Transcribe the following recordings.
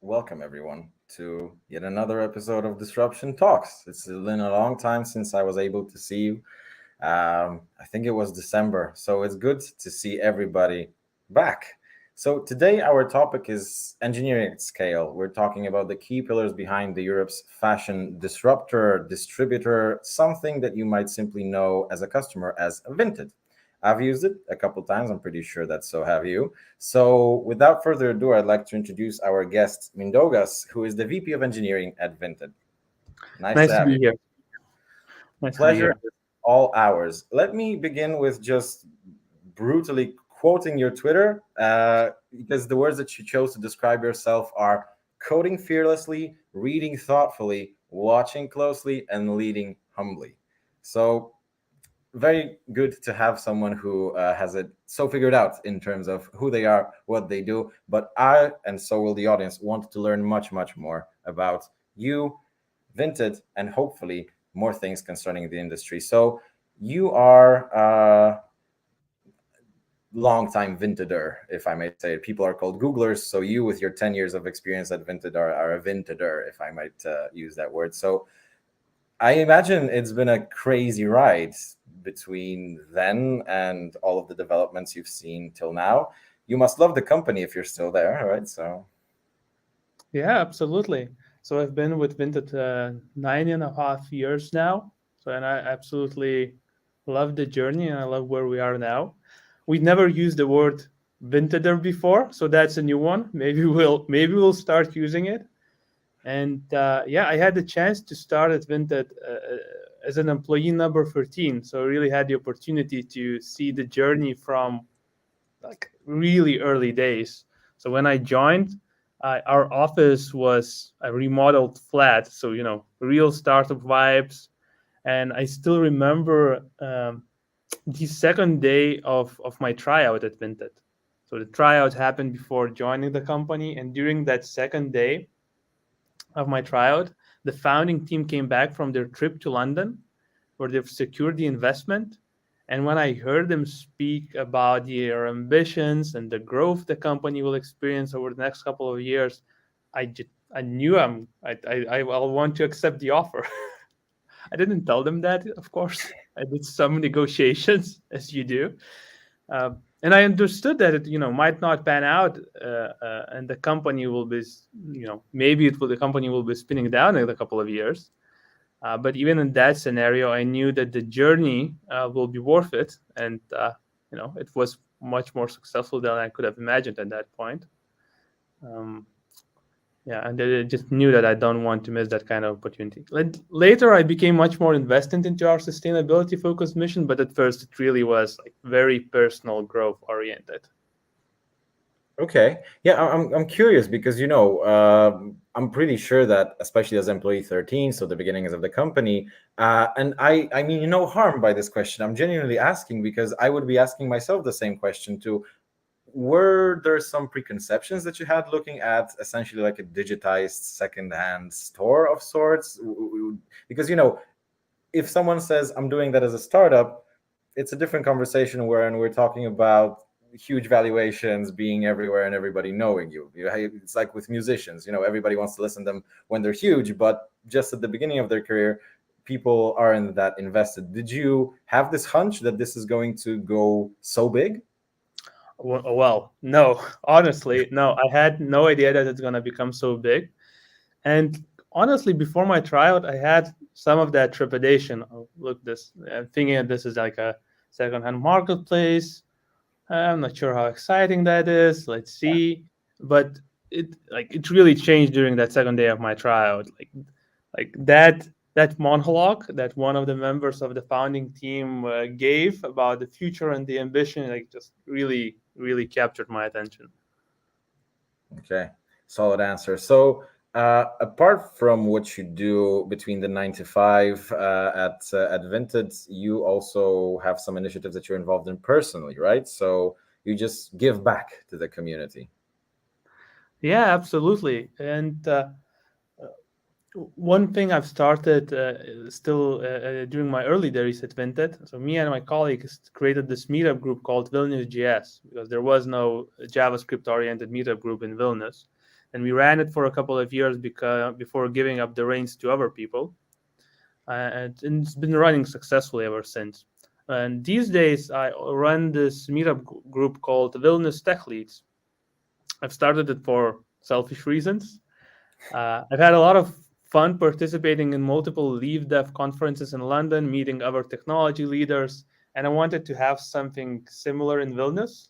Welcome everyone to yet another episode of Disruption Talks. It's been a long time since I was able to see you. I think it was December, so it's good to see everybody back. So today our topic is engineering at scale. We're talking about the key pillars behind the Europe's fashion disruptor, distributor, something that you might simply know as a customer as Vinted. I've used it a couple times. I'm pretty sure that so have you. So, without further ado, I'd like to introduce our guest, Mindaugas, who is the VP of Engineering at Vinted. Nice to Nice to have you. be here. Nice to be Pleasure here. is all ours. Let me begin with just brutally quoting your Twitter, because the words that you chose to describe yourself are coding fearlessly, reading thoughtfully, watching closely, and leading humbly. So, very good to have someone who has it so figured out in terms of who they are, what they do. But I, and so will the audience, want to learn much, much more about you, Vinted, and hopefully more things concerning the industry. So you are a long-time Vinteder, if I may say it. People are called Googlers. So you, with your 10 years of experience at Vinted, are a Vinteder, if I might use that word. So I imagine it's been a crazy ride between then and all of the developments you've seen till now. You must love the company if you're still there, right? So, Yeah, absolutely. So I've been with Vinted 9.5 years now. So and I absolutely love the journey and I love where we are now. We never used the word Vinteder before, so that's a new one. Maybe we'll start using it. And yeah, I had the chance to start at Vinted as an employee number 13. So I really had the opportunity to see the journey from like really early days. So when I joined, our office was a remodeled flat, so real startup vibes. And I still remember the second day of my tryout at Vinted. So the tryout happened before joining the company, and during that second day of my tryout, the founding team came back from their trip to London, where they've secured the investment. And when I heard them speak about their ambitions and the growth the company will experience over the next couple of years, I knew I'll want to accept the offer. I didn't tell them that, of course. I did some negotiations, as you do, and I understood that it might not pan out, and the company will be maybe the company will be spinning down in a couple of years. But even in that scenario, I knew that the journey will be worth it, and it was much more successful than I could have imagined at that point. Um, yeah, and I just knew that I don't want to miss that kind of opportunity. Later, I became much more invested into our sustainability-focused mission, but at first, it really was like very personal growth oriented. okay. Yeah, I'm curious because, I'm pretty sure that, especially as employee 13, so the beginnings of the company, and I mean, no harm by this question. I'm genuinely asking because I would be asking myself the same question too. Were there some preconceptions that you had looking at essentially like a digitized secondhand store of sorts? Because if someone says I'm doing that as a startup, it's a different conversation wherein we're talking about huge valuations being everywhere and everybody knowing you. It's like with musicians, everybody wants to listen to them when they're huge, but just at the beginning of their career, people aren't that invested. Did you have this hunch that this is going to go so big? Well, no, honestly, no. I had no idea that it's gonna become so big. And honestly, before my tryout, I had some of that trepidation. Oh, look, thinking that this is like a secondhand marketplace. I'm not sure how exciting that is. Let's see. But it really changed during that second day of my tryout. Like that monologue that one of the members of the founding team gave about the future and the ambition, like just really captured my attention. Okay, solid answer. So, apart from what you do between the 9 to 5 at Vinted, you also have some initiatives that you're involved in personally, right? So you just give back to the community. Yeah, absolutely. And one thing I've started still during my early days at Vinted. So me and my colleagues created this meetup group called Vilnius JS because there was no JavaScript oriented meetup group in Vilnius. And we ran it for a couple of years before giving up the reins to other people. And it's been running successfully ever since. And these days, I run this meetup group called Vilnius Tech Leads. I've started it for selfish reasons. I've had a lot of fun participating in multiple Leave Dev conferences in London, meeting other technology leaders, and I wanted to have something similar in Vilnius.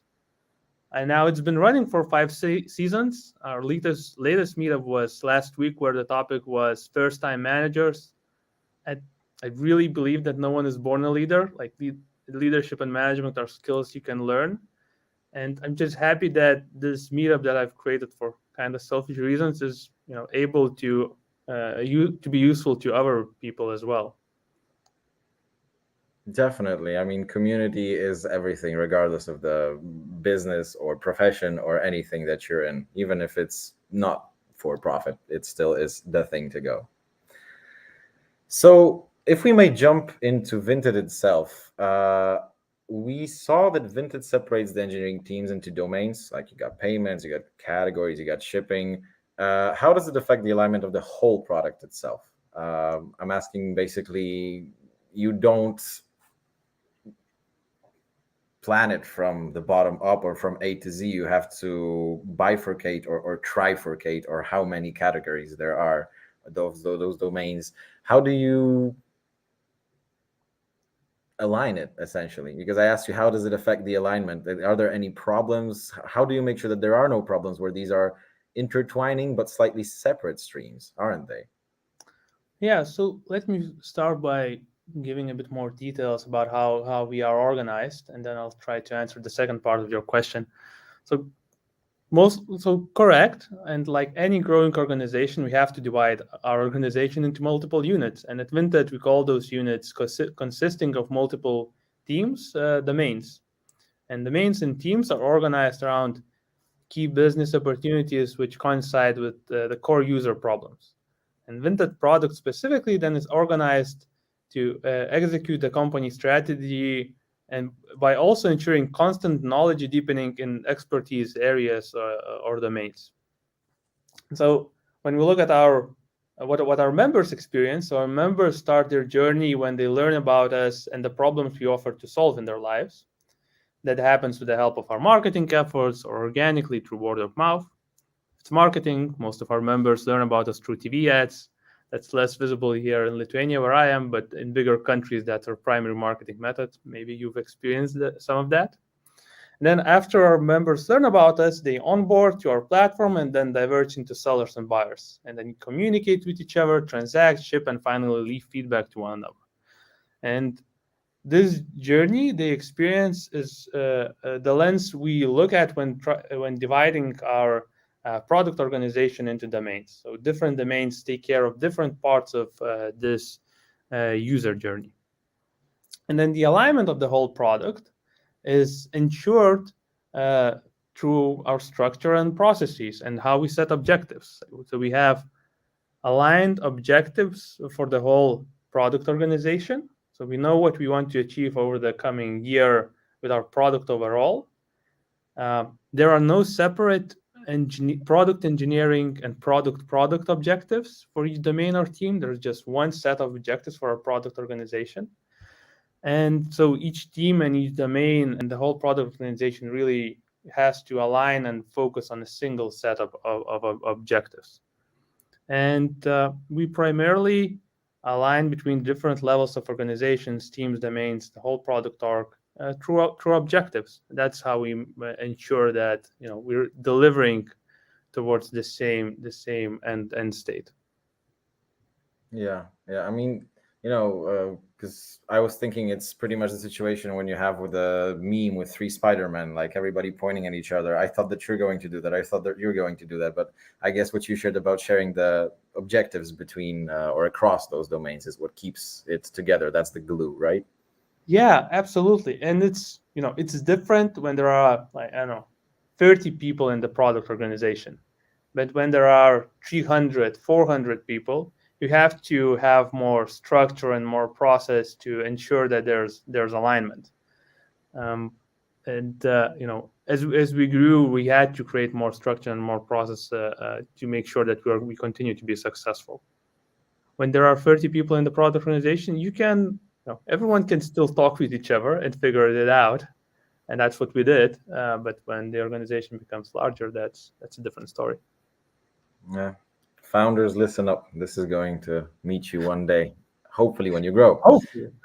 And now it's been running for 5 seasons. Our latest meetup was last week, where the topic was first-time managers. I, I really believe that no one is born a leader. Like leadership and management are skills you can learn. And I'm just happy that this meetup that I've created for kind of selfish reasons is able to be useful to other people as well. Definitely. I mean, community is everything, regardless of the business or profession or anything that you're in. Even if it's not for profit, it still is the thing to go. So, if we may jump into Vinted itself, we saw that Vinted separates the engineering teams into domains. Like, you got payments, you got categories, you got shipping. How does it affect the alignment of the whole product itself? I'm asking, basically, you don't plan it from the bottom up or from A to Z. You have to bifurcate or trifurcate, or how many categories there are, those domains. How do you align it, essentially? Because I asked you, how does it affect the alignment? Are there any problems? How do you make sure that there are no problems where these are intertwining but slightly separate streams, aren't they? Yeah, so let me start by giving a bit more details about how we are organized, and then I'll try to answer the second part of your question. So correct, and like any growing organization, we have to divide our organization into multiple units. And at Vinted, we call those units consisting of multiple teams, domains. And domains and teams are organized around key business opportunities which coincide with the core user problems. And Vinted product specifically then is organized to execute the company strategy, and by also ensuring constant knowledge deepening in expertise areas or domains. So when we look at what our members experience, so our members start their journey when they learn about us and the problems we offer to solve in their lives. That happens with the help of our marketing efforts or organically through word of mouth. If it's marketing, most of our members learn about us through TV ads. That's less visible here in Lithuania, where I am, but in bigger countries, that's our primary marketing method. Maybe you've experienced some of that. And then after our members learn about us, they onboard to our platform and then diverge into sellers and buyers, and then communicate with each other, transact, ship, and finally leave feedback to one another. And this journey, the experience, is the lens we look at when dividing our product organization into domains. So different domains take care of different parts of this user journey. And then the alignment of the whole product is ensured through our structure and processes and how we set objectives. So we have aligned objectives for the whole product organization. So we know what we want to achieve over the coming year with our product overall. There are no separate product engineering and product objectives for each domain or team. There's just one set of objectives for our product organization. And so each team and each domain and the whole product organization really has to align and focus on a single set of objectives. And we primarily align between different levels of organizations, teams, domains, the whole product org through objectives. That's how we ensure that we're delivering towards the same end state. Yeah. I mean, because I was thinking it's pretty much the situation when you have with a meme with three Spider-Men, like everybody pointing at each other. I thought that you're going to do that. I thought that you're going to do that. But I guess what you shared about sharing the objectives between or across those domains is what keeps it together. That's the glue, right? Yeah, absolutely. And it's different when there are 30 people in the product organization. But when there are 300, 400 people, you have to have more structure and more process to ensure that there's alignment. And as we grew, we had to create more structure and more process to make sure that we continue to be successful. When there are 30 people in the product organization, everyone can still talk with each other and figure it out, and that's what we did. But when the organization becomes larger, that's a different story. Yeah. Founders, listen up. This is going to meet you one day, hopefully when you grow.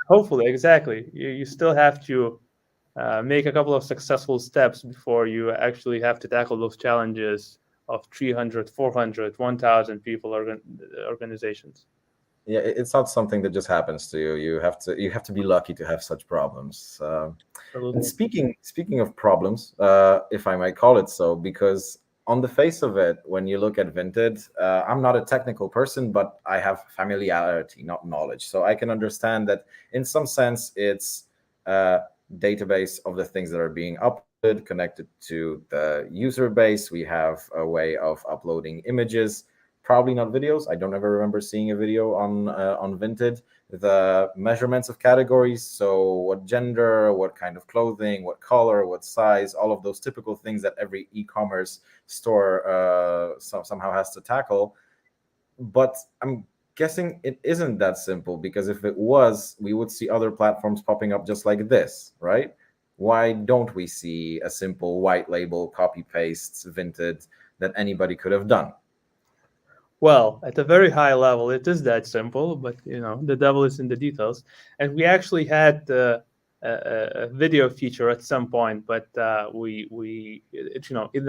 Hopefully, exactly. You still have to make a couple of successful steps before you actually have to tackle those challenges of 300, 400, 1,000 people organizations. Yeah, it's not something that just happens to you. You have to be lucky to have such problems. And speaking of problems, if I might call it so, because on the face of it, when you look at Vinted, I'm not a technical person, but I have familiarity, not knowledge. So I can understand that in some sense, it's a database of the things that are being uploaded, connected to the user base. We have a way of uploading images, probably not videos. I don't ever remember seeing a video on Vinted. The measurements of categories, so what gender, what kind of clothing, what color, what size, all of those typical things that every e-commerce store somehow has to tackle. But I'm guessing it isn't that simple, because if it was, we would see other platforms popping up just like this, right? Why don't we see a simple white label copy paste Vinted that anybody could have done? Well, at a very high level, it is that simple, but the devil is in the details. And we actually had a video feature at some point, but in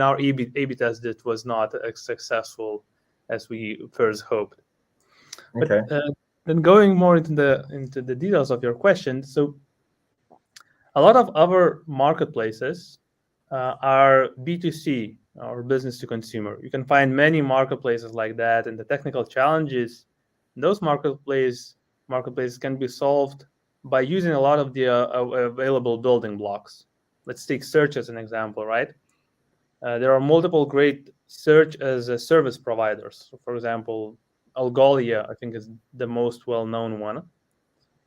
our A/B test, it was not as successful as we first hoped. Okay. But then going more into the details of your question, so a lot of other marketplaces are B2C, or business to consumer. You can find many marketplaces like that, and the technical challenges in those marketplaces can be solved by using a lot of the available building blocks. Let's take search as an example, right? There are multiple great search as a service providers. So for example, Algolia, I think, is the most well-known one.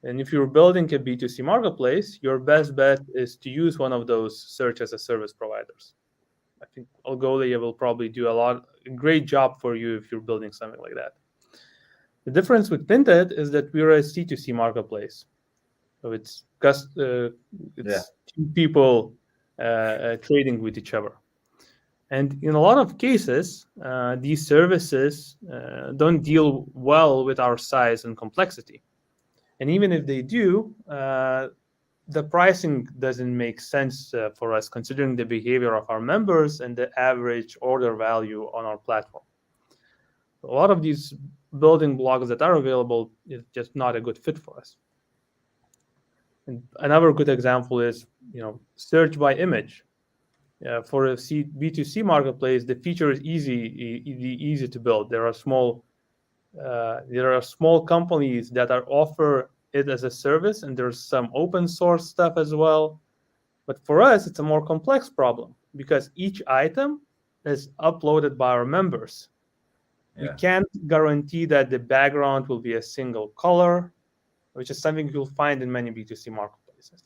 And if you're building a B2C marketplace, your best bet is to use one of those search as a service providers. I think Algolia will probably do a great job for you if you're building something like that. The difference with Vinted is that we're a C2C marketplace. So it's two people trading with each other. And in a lot of cases, these services don't deal well with our size and complexity. And even if they do, the pricing doesn't make sense for us, considering the behavior of our members and the average order value on our platform. A lot of these building blocks that are available is just not a good fit for us. And another good example is, search by image. For a B2C marketplace, the feature is easy to build. There are small companies that offer it as a service, and there's some open source stuff as well. But for us, it's a more complex problem, because each item is uploaded by our members. Yeah. We can't guarantee that the background will be a single color, which is something you'll find in many B2C marketplaces.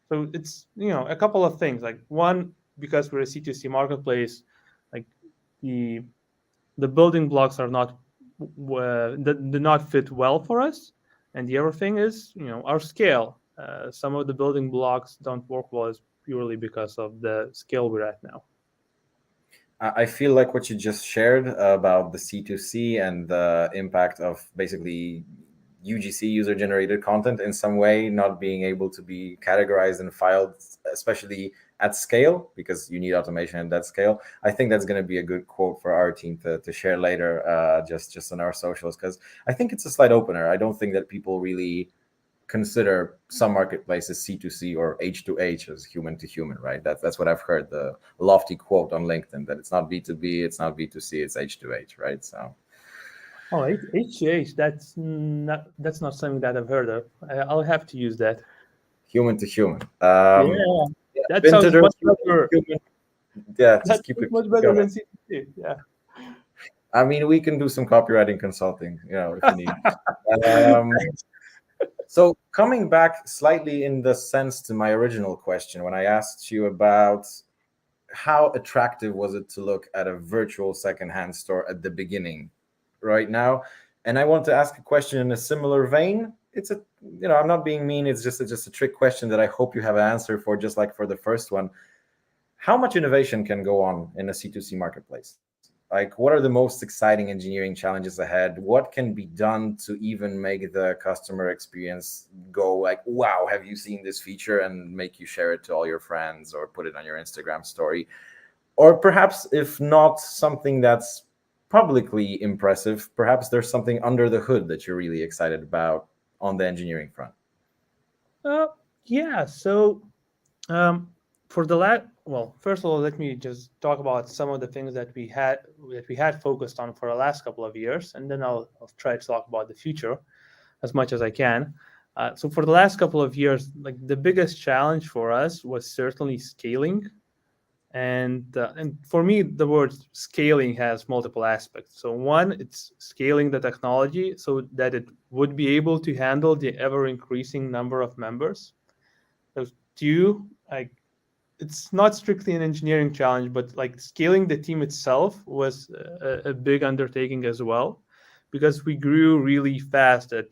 So it's a couple of things. Like, one, because we're a C2C marketplace, like the building blocks are not do not fit well for us. And the other thing is, our scale. Some of the building blocks don't work well purely because of the scale we're at now. I feel like what you just shared about the C2C and the impact of basically UGC, user-generated content, in some way not being able to be categorized and filed, especially at scale, because you need automation at that scale. I think that's going to be a good quote for our team to share later, just on our socials, because I think it's a slight opener. I don't think that people really consider some marketplaces C2C or H2H as human to human, right? That's what I've heard, the lofty quote on LinkedIn, that it's not B2B, it's not B2C, it's H2H, right? So. Oh, H2H, that's not something that I've heard of. I'll have to use that. Human to human. That sounds much better. Yeah, just keep it much better than C2C. Yeah. I mean, we can do some copywriting consulting, if you need. So coming back slightly in the sense to my original question, when I asked you about how attractive was it to look at a virtual secondhand store at the beginning right now? And I want to ask a question in a similar vein. It's a, I'm not being mean, it's just a trick question that I hope you have an answer for, just like for the first one. How much innovation can go on in a C2C marketplace? Like, what are the most exciting engineering challenges ahead? What can be done to even make the customer experience go like, wow, have you seen this feature, and make you share it to all your friends or put it on your Instagram story? Or perhaps, if not something that's publicly impressive, perhaps there's something under the hood that you're really excited about on the engineering front. Uh, yeah. So um, for the last, well, first of all, let me just talk about some of the things that we had focused on for the last couple of years, and then I'll try to talk about the future as much as I can. So for the last couple of years, like the biggest challenge for us was certainly scaling. And for me, the word scaling has multiple aspects. So one, it's scaling the technology so that it would be able to handle the ever increasing number of members. So two, like it's not strictly an engineering challenge, but like scaling the team itself was a big undertaking as well, because we grew really fast. At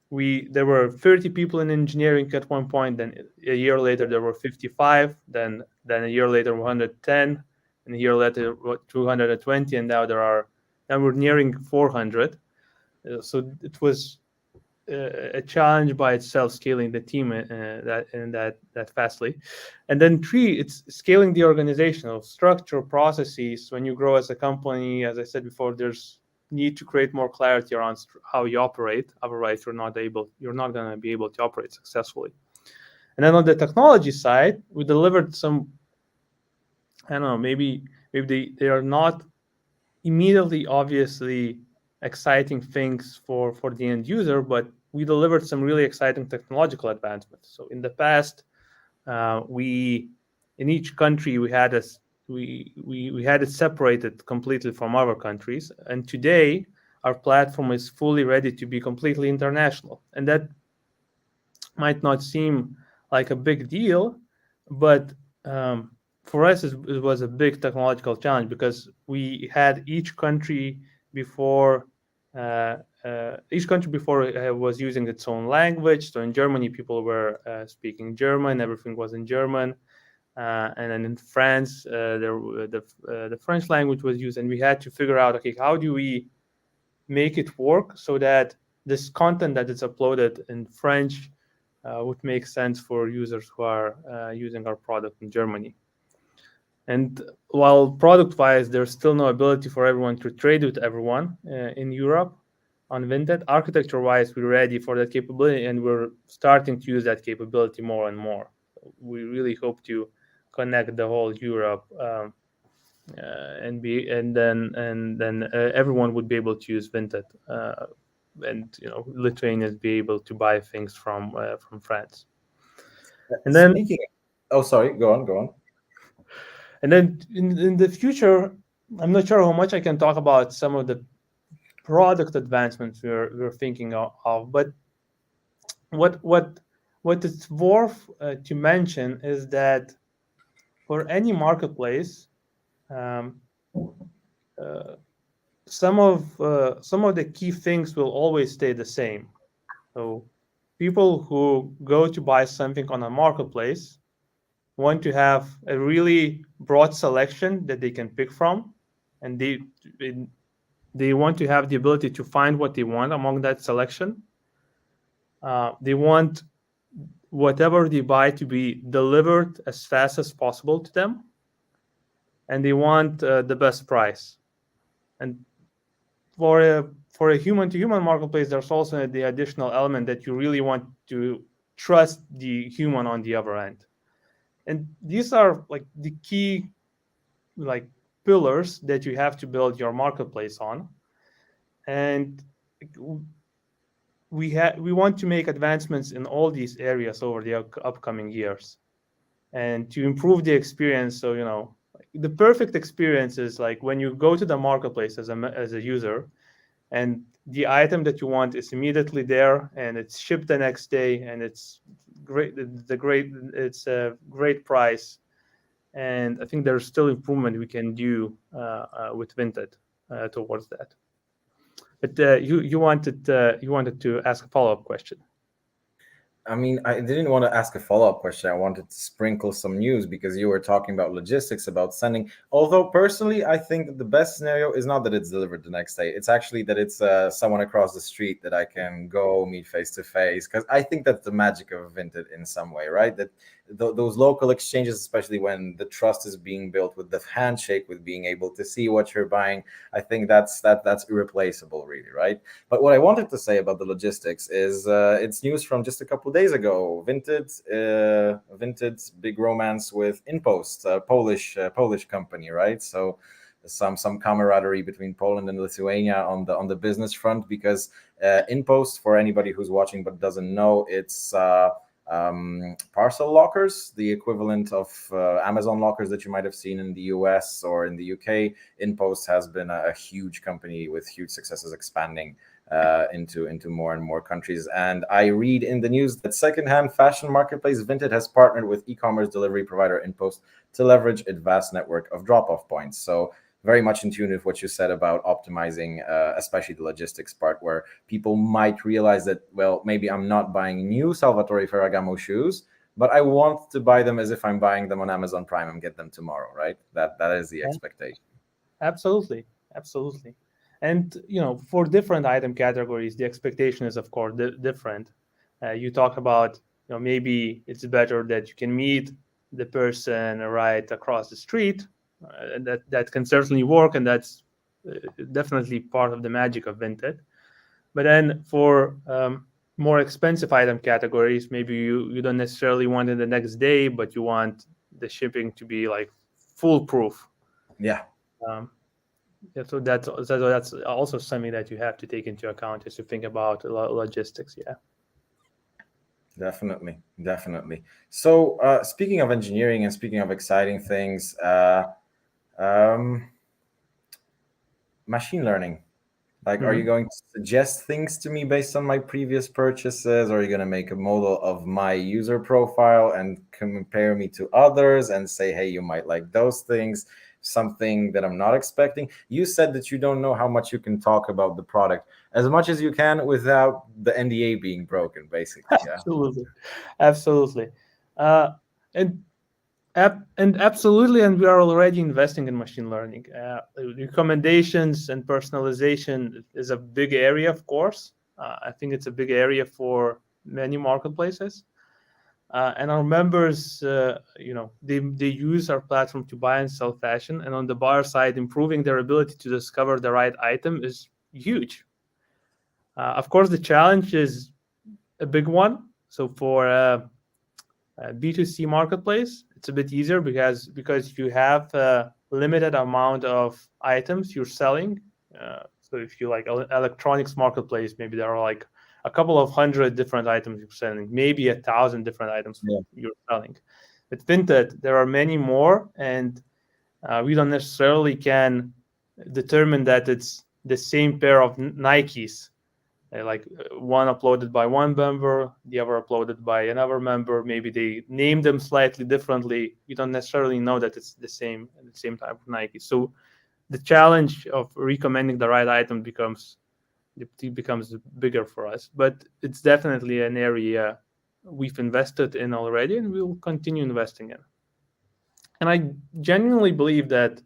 we There were 30 people in engineering at one point. Then a year later there were 55. Then a year later 110, and a year later 220, and now we're nearing 400. So it was a challenge by itself, scaling the team that fastly. And then three, it's scaling the organizational structure, processes. When you grow as a company, as I said before, there's need to create more clarity around how you operate. Otherwise, you're not going to be able to operate successfully. And then on the technology side, we delivered some, I don't know, maybe they are not immediately obviously exciting things for the end user, but we delivered some really exciting technological advancements. So in the past, we in each country we had it separated completely from other countries, and today our platform is fully ready to be completely international. And that might not seem like a big deal, but for us, it was a big technological challenge, because we had uh, each country before was using its own language. So in Germany, people were speaking German; everything was in German. And then in France, the French language was used, and we had to figure out, okay, how do we make it work so that this content that is uploaded in French would make sense for users who are using our product in Germany. And while product-wise, there's still no ability for everyone to trade with everyone in Europe on Vinted, architecture-wise, we're ready for that capability, and we're starting to use that capability more and more. We really hope to connect the whole Europe, and then everyone would be able to use Vinted, and Lithuanians be able to buy things from France. And then Speaking, oh, sorry, go on, go on. And then in the future, I'm not sure how much I can talk about some of the product advancements we're thinking of, but what it's worth to mention is that for any marketplace, um, uh, some of the key things will always stay the same. So people who go to buy something on a marketplace want to have a really broad selection that they can pick from, and they want to have the ability to find what they want among that selection. They want whatever they buy to be delivered as fast as possible to them, and they want the best price. And for a human to human marketplace, there's also the additional element that you really want to trust the human on the other end. And these are like the key like pillars that you have to build your marketplace on. And we want to make advancements in all these areas over the upcoming years, and to improve the experience. So the perfect experience is like when you go to the marketplace as a user, and the item that you want is immediately there, and it's shipped the next day, and it's great. It's a great price, and I think there's still improvement we can do with Vinted towards that. But you wanted to ask a follow-up question. I mean, I didn't want to ask a follow-up question. I wanted to sprinkle some news because you were talking about logistics, about sending. Although personally, I think that the best scenario is not that it's delivered the next day. It's actually that it's someone across the street that I can go meet face to face. Because I think that's the magic of Vinted in some way, right? That those local exchanges, especially when the trust is being built with the handshake, with being able to see what you're buying, I think that's irreplaceable, really, right? But what I wanted to say about the logistics is it's news from just a couple days ago. Vinted's big romance with InPost, a Polish company, right? So some camaraderie between Poland and Lithuania on the business front, because InPost, for anybody who's watching but doesn't know, it's parcel lockers, the equivalent of Amazon lockers that you might have seen in the US or in the UK. InPost has been a huge company with huge successes, expanding into more and more countries. And I read in the news that secondhand fashion marketplace Vinted has partnered with e-commerce delivery provider InPost to leverage its vast network of drop-off points. So very much in tune with what you said about optimizing, especially the logistics part, where people might realize that, well, maybe I'm not buying new Salvatore Ferragamo shoes, but I want to buy them as if I'm buying them on Amazon Prime and get them tomorrow, right? That is the Yeah, expectation. absolutely, absolutely. And for different item categories, the expectation is of course different. You talk about maybe it's better that you can meet the person right across the street, and that can certainly work, and that's definitely part of the magic of Vinted. But then for more expensive item categories, maybe you don't necessarily want it the next day, but you want the shipping to be like foolproof. Yeah. Um, yeah, so that's also something that you have to take into account as you think about logistics. Yeah. Definitely, definitely. So, speaking of engineering and speaking of exciting things, um, machine learning. Like, are you Hmm. going to suggest things to me based on my previous purchases? Or are you going to make a model of my user profile and compare me to others and say, hey, you might like those things, something that I'm not expecting? You said that you don't know how much you can talk about the product, as much as you can without the NDA being broken, basically. Yeah. Absolutely, absolutely, uh, and absolutely, and we are already investing in machine learning. Recommendations and personalization is a big area, of course. I think it's a big area for many marketplaces. And our members, they use our platform to buy and sell fashion. And on the buyer side, improving their ability to discover the right item is huge. Of course, the challenge is a big one. So for B2C marketplace, it's a bit easier because you have a limited amount of items you're selling. So if you like electronics marketplace, maybe there are like a couple of hundred different items you're selling, maybe 1,000 different items Yeah. you're selling. With Vinted, there are many more, and we don't necessarily can determine that it's the same pair of Nikes, like one uploaded by one member, the other uploaded by another member. Maybe they name them slightly differently. You don't necessarily know that it's the same type of Nike. So the challenge of recommending the right item becomes bigger for us. But it's definitely an area we've invested in already, and we will continue investing in. And I genuinely believe that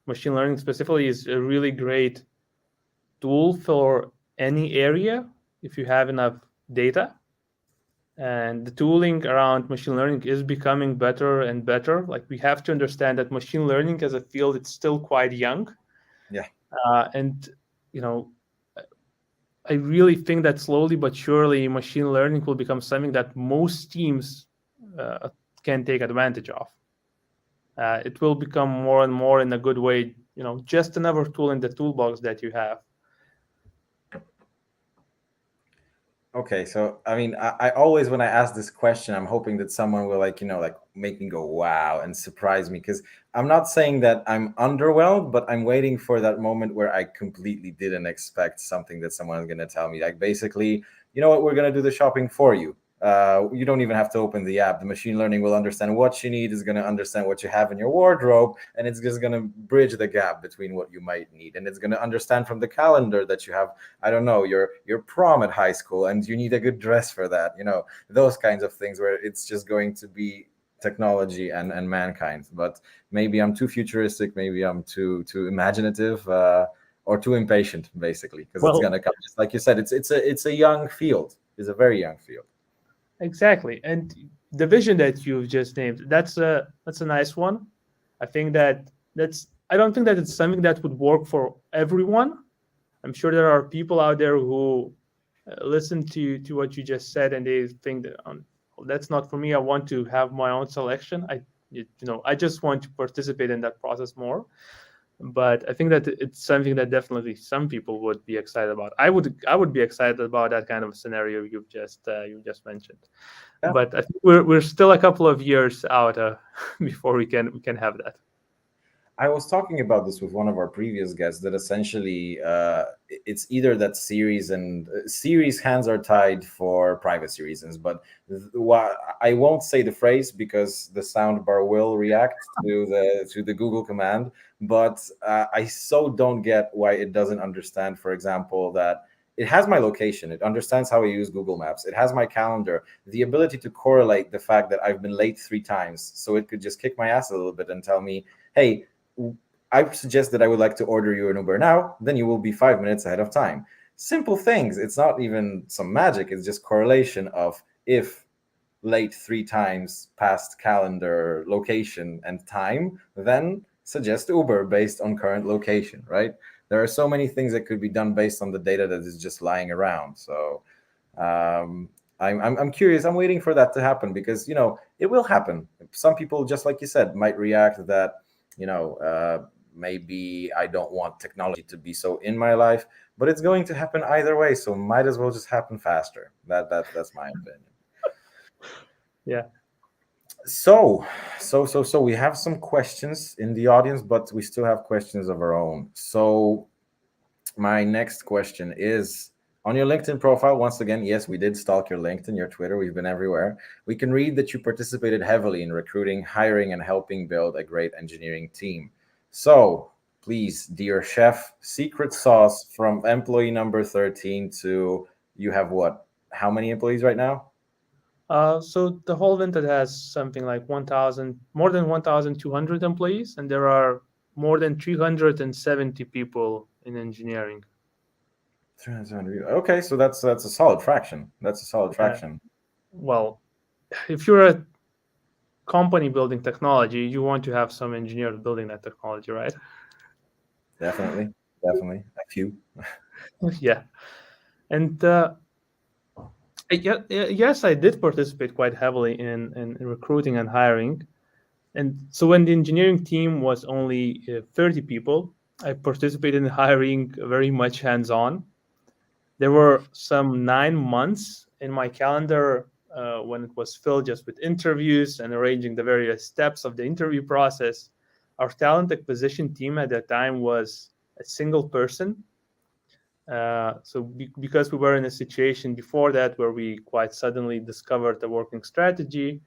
machine learning specifically is a really great tool for any area if you have enough data. And the tooling around machine learning is becoming better and better. Like, we have to understand that machine learning as a field, it's still quite young. Yeah. And you know I really think that slowly but surely machine learning will become something that most teams uh, can take advantage of. It will become more and more in a good way, just another tool in the toolbox that you have. Okay, so I mean, I always, when I ask this question, I'm hoping that someone will, like, like make me go wow and surprise me, because I'm not saying that I'm underwhelmed, but I'm waiting for that moment where I completely didn't expect something that someone is going to tell me, like, basically, you know what, we're going to do the shopping for you. You don't even have to open the app. The machine learning will understand what you need, is going to understand what you have in your wardrobe, and it's just going to bridge the gap between what you might need. And it's going to understand from the calendar that you have, I don't know, your prom at high school, and you need a good dress for that. Those kinds of things where it's just going to be technology and mankind. But maybe I'm too futuristic. Maybe I'm too imaginative. Or too impatient, basically, because it's Well, gonna come. Just like you said, it's a young field. It's a very young field. exactly. And the vision that you've just named, that's a nice one. I think that's I don't think that it's something that would work for everyone. I'm sure there are people out there who listen to what you just said and they think that that's not for me. I want to have my own selection. I just want to participate in that process more. But I think that it's something that definitely some people would be excited about. I would be excited about that kind of scenario you just mentioned. Yeah. But I think we're still a couple of years out before we can have that. I was talking about this with one of our previous guests that essentially it's either that series hands are tied for privacy reasons, but I won't say the phrase because the sound bar will react to the Google command. But I so don't get why it doesn't understand, for example, that it has my location. It understands how I use Google Maps. It has my calendar, the ability to correlate the fact that I've been late 3 times. So it could just kick my ass a little bit and tell me, hey, I suggest that I would like to order you an Uber now, then you will be 5 minutes ahead of time. Simple things. It's not even some magic. It's just correlation of if late 3 times past calendar location and time, then suggest Uber based on current location, right? There are so many things that could be done based on the data that is just lying around. So um, I'm curious. I'm waiting for that to happen because it will happen. Some people, just like you said, might react that maybe I don't want technology to be so in my life, but it's going to happen either way. So might as well just happen faster. That's my opinion. Yeah. So we have some questions in the audience, but we still have questions of our own. So my next question is on your LinkedIn profile. Once again, yes, we did stalk your LinkedIn, your Twitter. We've been everywhere. We can read that you participated heavily in recruiting, hiring, and helping build a great engineering team. So please, dear chef, secret sauce from employee number 13 to you have what? How many employees right now? So the whole Vinted has something like 1,000, more than 1,200 employees, and there are more than 370 people in engineering. 300. Okay, so that's a solid fraction. That's a solid Yeah. fraction. Well, if you're a company building technology, you want to have some engineers building that technology, right? Definitely, definitely. A few. Yeah. And yes, I did participate quite heavily in recruiting and hiring. And so when the engineering team was only 30 people, I participated in hiring very much hands-on. There were some 9 months in my calendar when it was filled just with interviews and arranging the various steps of the interview process. Our talent acquisition team at that time was a single person. Because we were in a situation before that where we quite suddenly discovered the working strategy,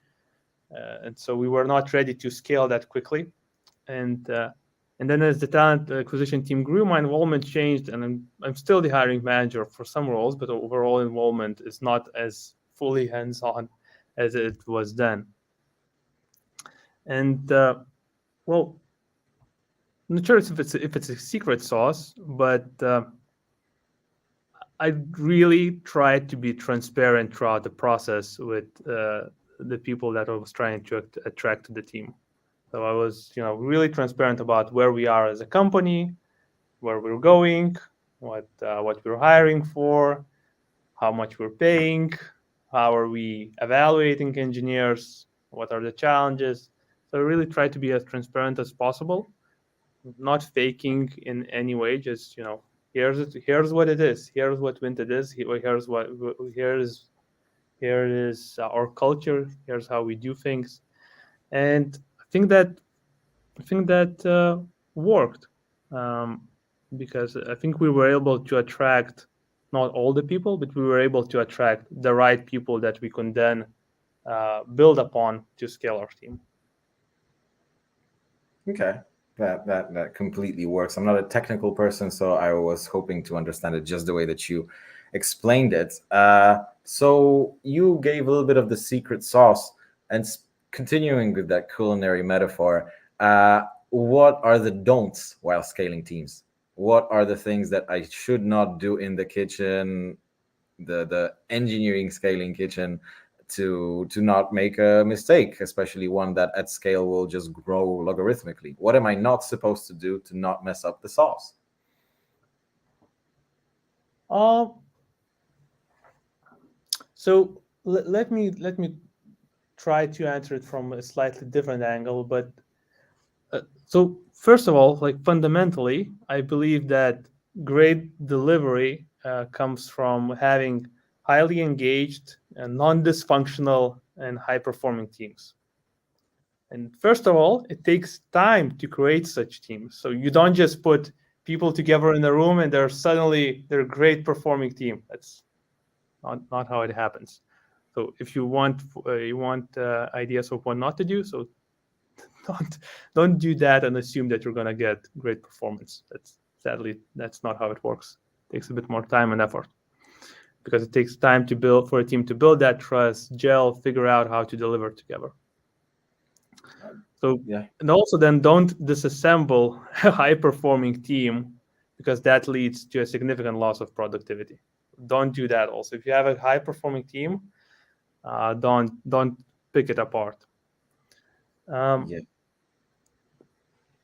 and so we were not ready to scale that quickly. And then as the talent acquisition team grew, my involvement changed, and I'm still the hiring manager for some roles, but overall involvement is not as fully hands-on as it was then. And well, I'm not sure if it's a secret sauce, but I really tried to be transparent throughout the process with the people that I was trying to attract to the team. So I was, really transparent about where we are as a company, where we're going, what we're hiring for, how much we're paying, how are we evaluating engineers, what are the challenges. So I really try to be as transparent as possible, not faking in any way. Just here's what it is. Here's what Vinted is. Here is our culture. Here's how we do things, and I think that worked, because I think we were able to attract not all the people, but we were able to attract the right people that we can then build upon to scale our team. Okay. That completely works. I'm not a technical person, so I was hoping to understand it just the way that you explained it. So you gave a little bit of the secret sauce, and continuing with that culinary metaphor, what are the don'ts while scaling teams? What are the things that I should not do in the kitchen, the engineering scaling kitchen, to not make a mistake, especially one that at scale will just grow logarithmically? What am I not supposed to do to not mess up the sauce? So let me try to answer it from a slightly different angle. But so first of all, like fundamentally, I believe that great delivery comes from having highly engaged and non-dysfunctional and high-performing teams. And first of all, it takes time to create such teams. So you don't just put people together in a room and they're a great performing team. That's not how it happens. So if you want ideas of what not to do, so don't do that and assume that you're gonna get great performance. That's not how it works. It takes a bit more time and effort because it takes time for a team to build that trust, gel, figure out how to deliver together. So yeah. And also then don't disassemble a high-performing team because that leads to a significant loss of productivity. Don't do that also. If you have a high-performing team, don't pick it apart. Yeah.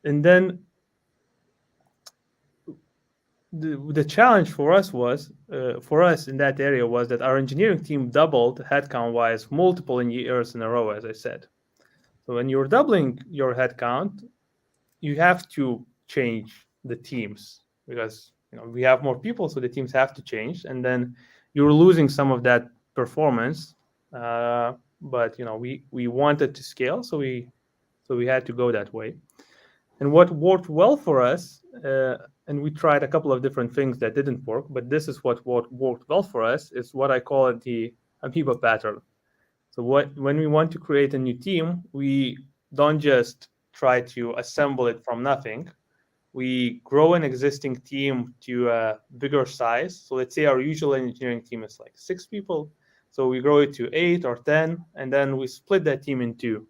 And then the challenge for us in that area was that our engineering team doubled headcount-wise multiple years in a row, as I said. So when you're doubling your headcount, you have to change the teams because we have more people, so the teams have to change, and then you're losing some of that performance. But we wanted to scale, so we had to go that way. And what worked well for us, and we tried a couple of different things that didn't work, but this is what worked well for us, is what I call the amoeba pattern. So when we want to create a new team, we don't just try to assemble it from nothing. We grow an existing team to a bigger size. So let's say our usual engineering team is like 6 people. So we grow it to 8 or 10, and then we split that team in 2.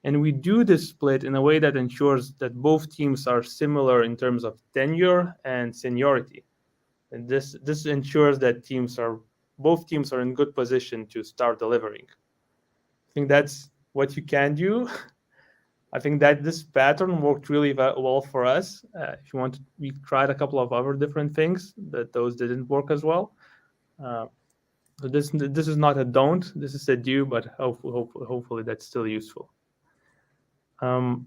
And we do this split in a way that ensures that both teams are similar in terms of tenure and seniority. And this ensures that both teams are in good position to start delivering. I think that's what you can do. I think that this pattern worked really well for us. If you want, we tried a couple of other different things those didn't work as well. So this is not a don't. This is a do, but hopefully that's still useful. Want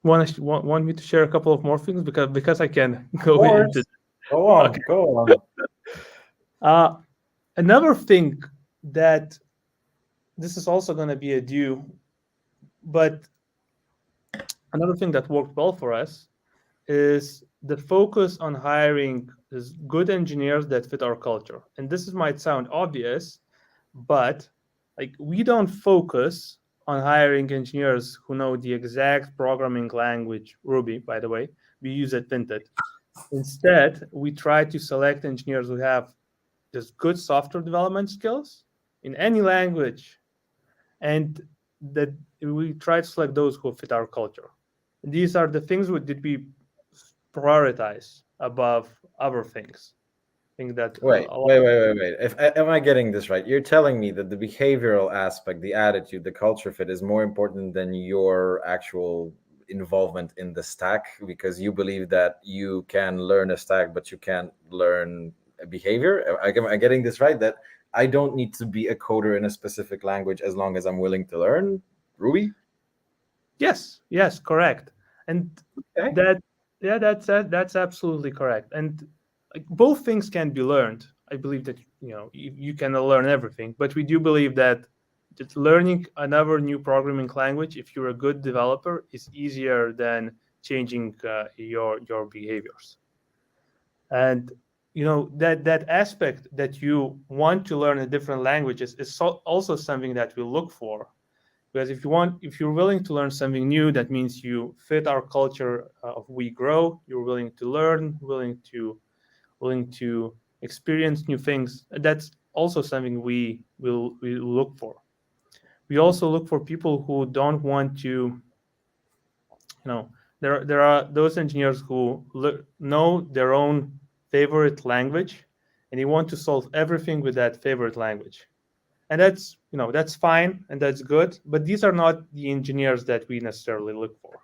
me to share a couple of more things because I can go into. Go on. Okay. Go on. Another thing that this is also going to be a do, but another thing that worked well for us is the focus on hiring good engineers that fit our culture. And this might sound obvious, but we don't focus on hiring engineers who know the exact programming language, Ruby, by the way, we use at Vinted. Instead, we try to select engineers who have just good software development skills in any language, and that we try to select those who fit our culture. And these are the things that we prioritize above other things. I think that wait. Am I getting this right? You're telling me that the behavioral aspect, the attitude, the culture fit is more important than your actual involvement in the stack, because you believe that you can learn a stack, but you can't learn a behavior? Am I getting this right? That I don't need to be a coder in a specific language as long as I'm willing to learn Ruby? Yes, correct. And okay. That's absolutely correct. And both things can be learned. I believe that you can learn everything, but we do believe that just learning another new programming language, if you're a good developer, is easier than changing your behaviors. And that aspect that you want to learn a different languages is also something that we look for, because if you're willing to learn something new, that means you fit our culture of we grow. You're willing to learn, willing to experience new things. That's also something we look for. We also look for people who don't want to, there are those engineers who know their own favorite language, and they want to solve everything with that favorite language. And that's fine and that's good, but these are not the engineers that we necessarily look for.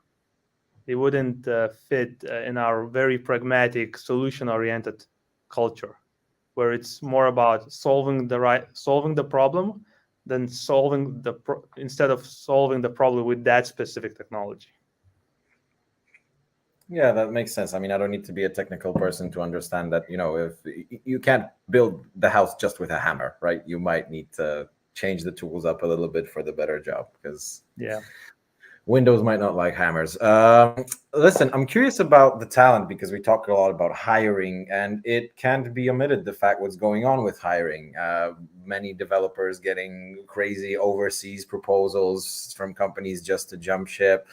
They wouldn't fit in our very pragmatic, solution oriented culture, where it's more about solving the problem than instead of solving the problem with that specific technology. Yeah, that makes sense. I mean, I don't need to be a technical person to understand that, if you can't build the house just with a hammer, right? You might need to change the tools up a little bit for the better job, because Yeah. Windows might not like hammers. Listen, I'm curious about the talent, because we talk a lot about hiring, and it can't be omitted the fact what's going on with hiring. Many developers getting crazy overseas proposals from companies just to jump ship.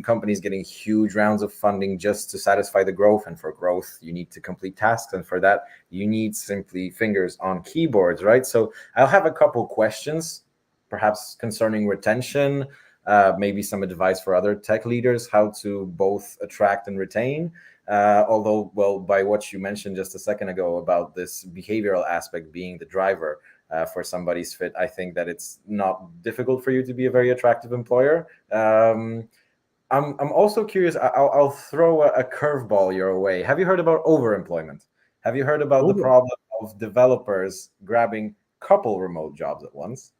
Companies getting huge rounds of funding just to satisfy the growth. And for growth, you need to complete tasks. And for that, you need simply fingers on keyboards, right? So I'll have a couple questions, perhaps concerning retention, maybe some advice for other tech leaders, how to both attract and retain. Although, well, by what you mentioned just a second ago about this behavioral aspect being the driver for somebody's fit, I think that it's not difficult for you to be a very attractive employer. I'm also curious. I'll throw a curveball your way. Have you heard about overemployment? Have you heard about the Over. problem of developers grabbing couple remote jobs at once?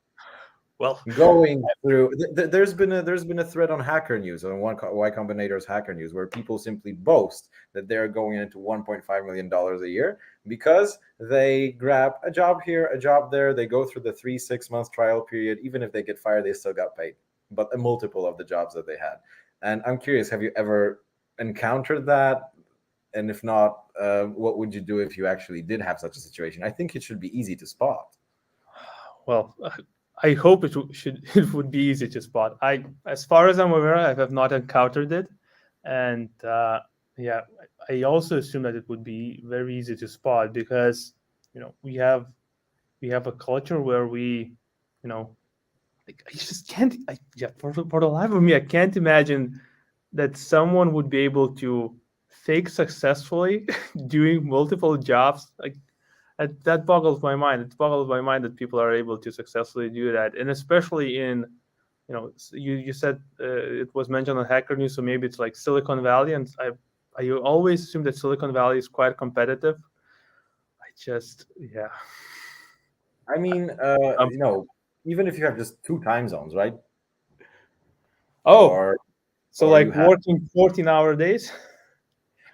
Well, Going through there's been a thread on Hacker News, on Y Combinator's Hacker News, where people simply boast that they're going into $1.5 million a year because they grab a job here, a job there. They go through the 3-6 month trial period. Even if they get fired, they still got paid, but a multiple of the jobs that they had. And I'm curious, have you ever encountered that? And if not, what would you do if you actually did have such a situation? I think it should be easy to spot. well, I hope it would be easy to spot. As far as I'm aware, I have not encountered it, and yeah, I also assume that it would be very easy to spot, because we have a culture where you know, I just can't. Yeah, for the life of me, I can't imagine that someone would be able to fake successfully doing multiple jobs. Like, that boggles my mind. It boggles my mind that people are able to successfully do that, and especially in, you said it was mentioned on Hacker News, so maybe it's like Silicon Valley, and I always assume that Silicon Valley is quite competitive. I just, yeah. I mean, Um, even if you have just two time zones, right? oh, Or so or you like have, working 14-hour days?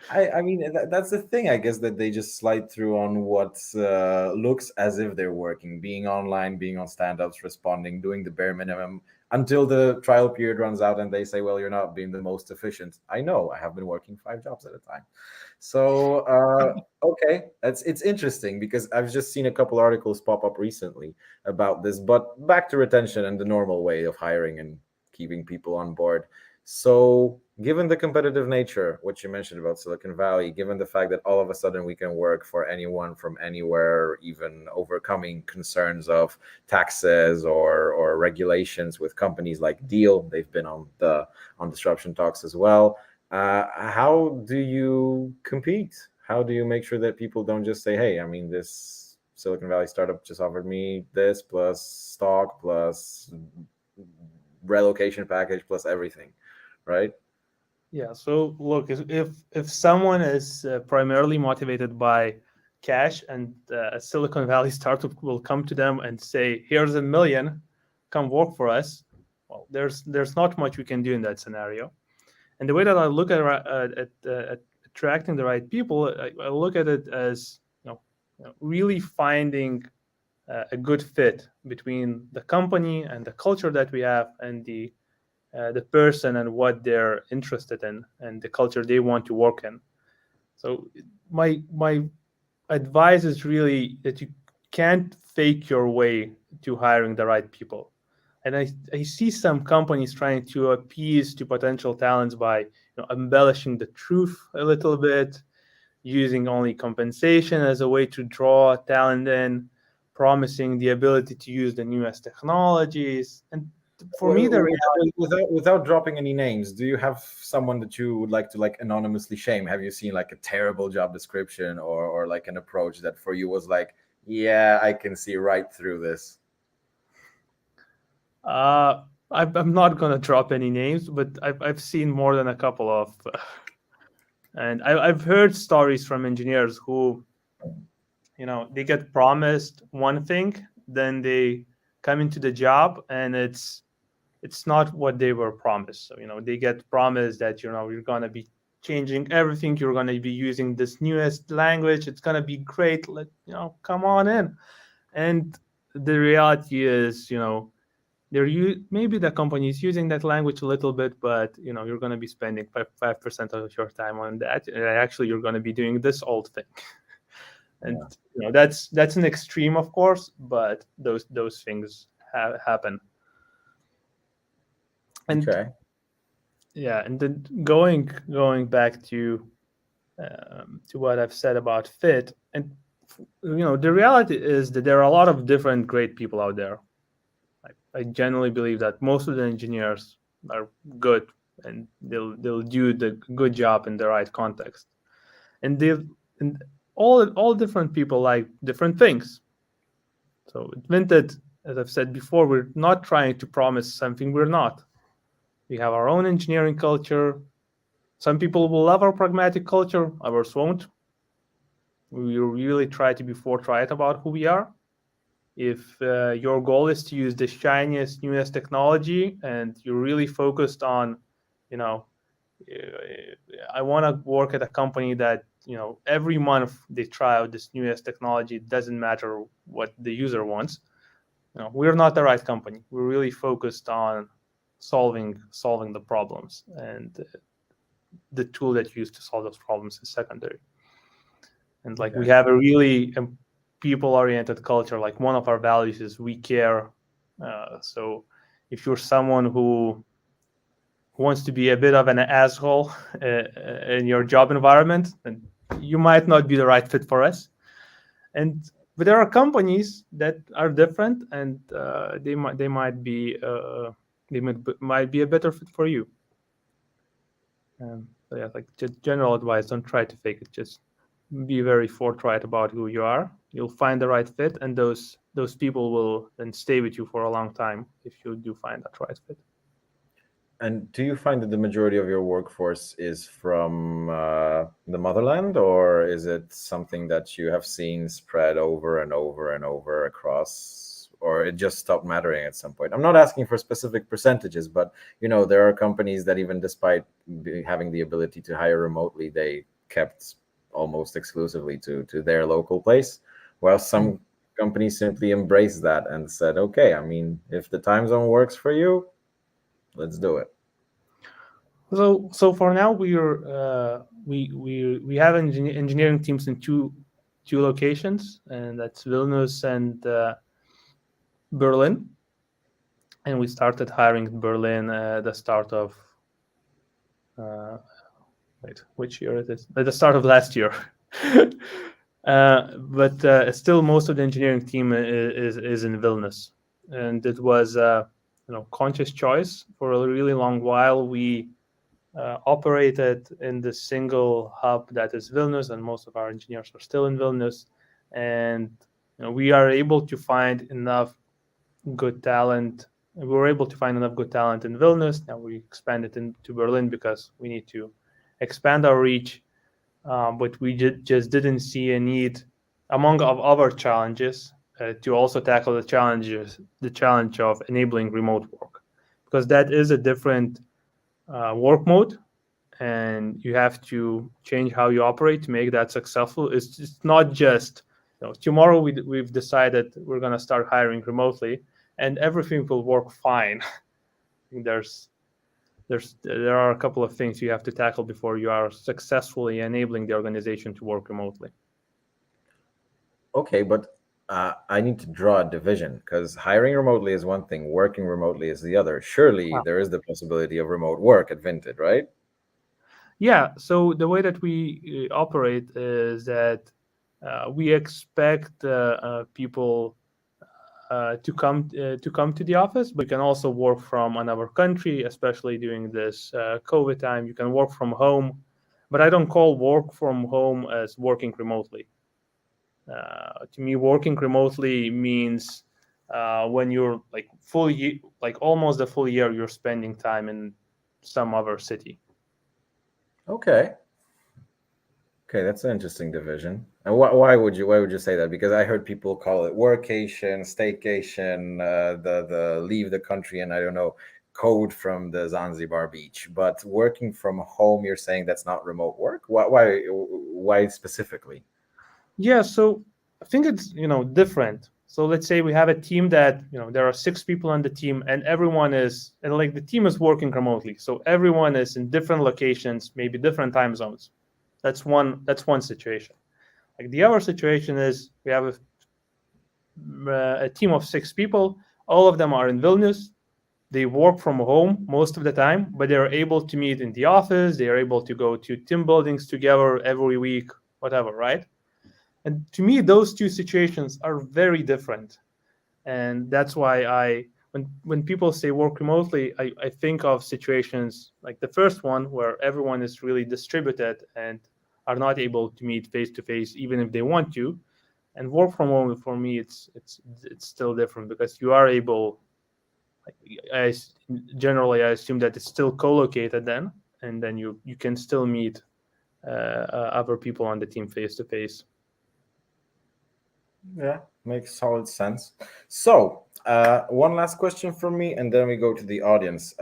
I mean, that's the thing, I guess, that they just slide through on what looks as if they're working, being online, being on stand-ups, responding, doing the bare minimum until the trial period runs out and they say, well, you're not being the most efficient. I know, I have been working 5 jobs at a time. So okay, it's interesting, because I've just seen a couple articles pop up recently about this. But back to retention and the normal way of hiring and keeping people on board. So, given the competitive nature, what you mentioned about Silicon Valley, given the fact that all of a sudden we can work for anyone from anywhere, even overcoming concerns of taxes or regulations with companies like Deal, they've been on Disruption Talks as well. How do you compete? How do you make sure that people don't just say, "Hey, I mean, this Silicon Valley startup just offered me this plus stock plus relocation package plus everything," right? Yeah. So look, if someone is primarily motivated by cash, and a Silicon Valley startup will come to them and say, "Here's a million, come work for us." Well, there's not much we can do in that scenario. And the way that I look at attracting the right people, I look at it as, really finding a good fit between the company and the culture that we have, and the person and what they're interested in, and the culture they want to work in. So my advice is really that you can't fake your way to hiring the right people. And I see some companies trying to appease to potential talents by embellishing the truth a little bit, using only compensation as a way to draw talent in, promising the ability to use the newest technologies. And for me, the Without dropping any names, do you have someone that you would like to like anonymously shame? Have you seen like a terrible job description or like an approach that for you was like, yeah, I can see right through this? I'm not gonna drop any names, but I've seen more than a couple of, and I've heard stories from engineers who, they get promised one thing, then they come into the job and it's not what they were promised. So they get promised that you're gonna be changing everything, you're gonna be using this newest language, it's gonna be great. Come on in, and the reality is, maybe the company is using that language a little bit, but you're going to be spending 5% of your time on that, and actually you're going to be doing this old thing. And that's an extreme, of course, but those things happen. And Okay. yeah, and then going back to what I've said about fit, and the reality is that there are a lot of different great people out there. I generally believe that most of the engineers are good and they'll do the good job in the right context. And all different people like different things. So at Vinted, as I've said before, we're not trying to promise something we're not. We have our own engineering culture. Some people will love our pragmatic culture, others won't. We really try to be forthright about who we are. If your goal is to use the shiniest, newest technology, and you're really focused on, I want to work at a company that, every month they try out this newest technology, it doesn't matter what the user wants. We're not the right company. We're really focused on solving the problems, and the tool that you use to solve those problems is secondary. And we have a really people-oriented culture. Like, one of our values is we care. So if you're someone who wants to be a bit of an asshole in your job environment, then you might not be the right fit for us. But there are companies that are different, and they might be a better fit for you. So yeah, just general advice: don't try to fake it. Just be very forthright about who you are. You'll find the right fit, and those people will then stay with you for a long time if you do find that right fit. And do you find that the majority of your workforce is from the motherland, or is it something that you have seen spread over and over and over across, or it just stopped mattering at some point? I'm not asking for specific percentages, but there are companies that even despite having the ability to hire remotely, they kept almost exclusively to their local place, while some companies simply embraced that and said, okay, I mean, if the time zone works for you, let's do it. So for now, we have engineering teams in two locations, and that's Vilnius and Berlin. And we started hiring in Berlin at the start of which year it is? At the start of last year. But still, most of the engineering team is in Vilnius, and it was conscious choice. For a really long while, we operated in the single hub that is Vilnius, and most of our engineers are still in Vilnius. And we are able to find enough good talent. We were able to find enough good talent in Vilnius. Now we expanded into Berlin because we need to expand our reach. But we just didn't see a need, among other challenges, to also tackle the challenge of enabling remote work, because that is a different work mode, and you have to change how you operate to make that successful. It's not just tomorrow we've decided we're going to start hiring remotely and everything will work fine. There's there are a couple of things you have to tackle before you are successfully enabling the organization to work remotely. Okay, but I need to draw a division because hiring remotely is one thing, working remotely is the other. Surely there is the possibility of remote work at Vinted, right? Yeah, so the way that we operate is that we expect people to come to the office, but you can also work from another country, especially during this COVID time. You can work from home, but I don't call work from home as working remotely. To me, working remotely means when you're like like almost a full year, you're spending time in some other city. Okay. Okay, that's an interesting division. And why would you say that? Because I heard people call it workation, staycation, the leave the country, and I don't know, code from the Zanzibar beach. But working from home, you're saying that's not remote work? Why specifically? Yeah, so I think it's different. So let's say we have a team that there are 6 people on the team, and everyone is and like the team is working remotely. So everyone is in different locations, maybe different time zones. That's one situation. Like the other situation is we have a team of 6 people. All of them are in Vilnius. They work from home most of the time, but they are able to meet in the office. They are able to go to team buildings together every week, whatever, right? And to me, those two situations are very different. And that's why when people say work remotely, I think of situations like the first one where everyone is really distributed and are not able to meet face to face, even if they want to. And work from home for me, it's still different because you are able. Like, generally, I assume that it's still co-located then, and then you can still meet other people on the team face to face. Yeah, makes solid sense. So, one last question from me, and then we go to the audience.